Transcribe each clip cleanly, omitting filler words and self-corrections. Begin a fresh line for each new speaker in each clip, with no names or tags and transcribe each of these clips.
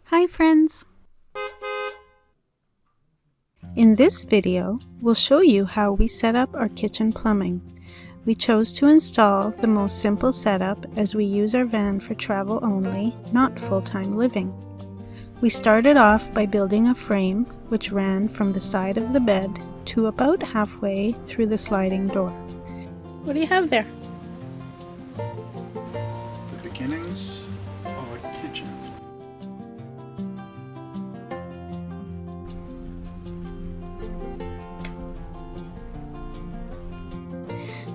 Hi friends! In this video, we'll show you how we set up our kitchen plumbing. We chose to install the most simple setup as we use our van for travel only, not full-time living. We started off by building a frame which ran from the side of the bed to about halfway through the sliding door. What do you have there?
The beginnings of a kitchen.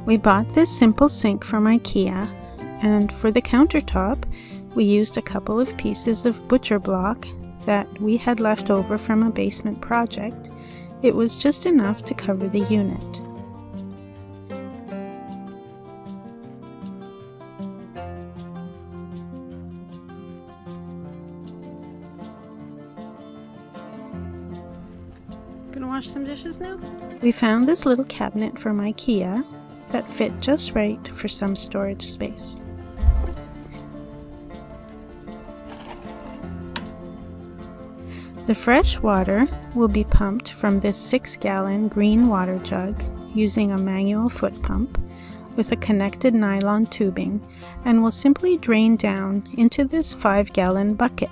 We bought this simple sink from IKEA, and for the countertop we used a couple of pieces of butcher block that we had left over from a basement project. It was just enough to cover the unit. Gonna wash some dishes now? We found this little cabinet from IKEA that fit just right for some storage space. The fresh water will be pumped from this 6-gallon green water jug using a manual foot pump with a connected nylon tubing, and will simply drain down into this 5-gallon bucket.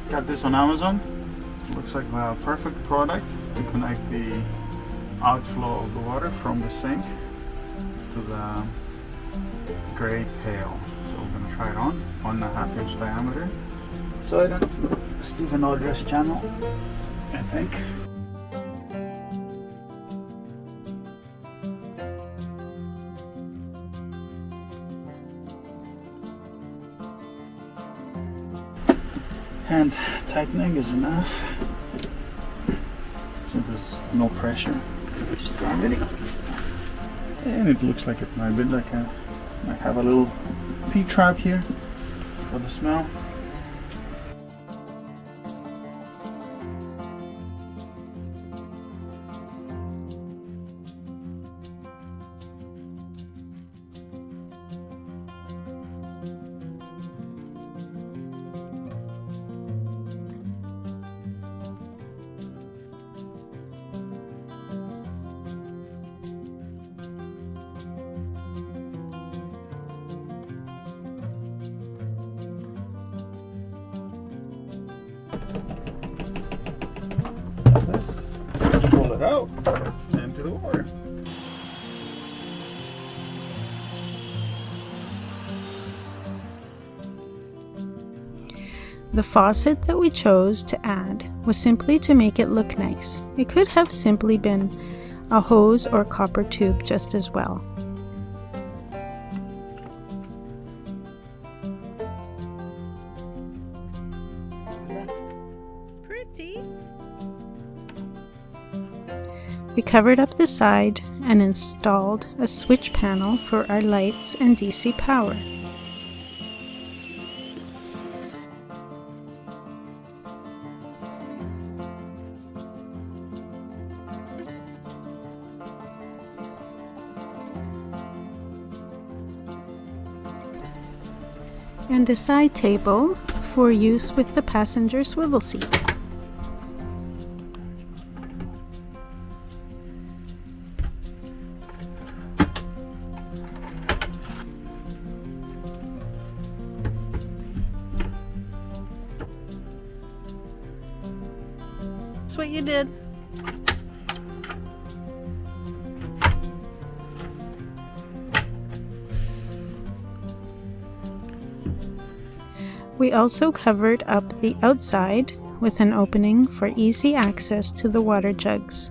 Got this on Amazon. Looks like a perfect product to connect the outflow of the water from the sink to the gray pail. So we're gonna try it on 1.5 inch diameter. So I don't Stephen Aldrich channel, I think. Hand tightening is enough, since there's no pressure. Just ground it, and it looks like it might be might have a little pea trap here for the smell. Pull it out into the water.
The faucet that we chose to add was simply to make it look nice. It could have simply been a hose or copper tube just as well. Pretty. We covered up the side and installed a switch panel for our lights and DC power. And a side table for use with the passenger swivel seat. That's what you did. We also covered up the outside with an opening for easy access to the water jugs.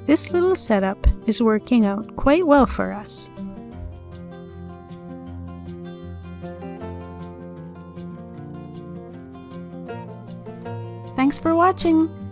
This little setup is working out quite well for us. Thanks for watching!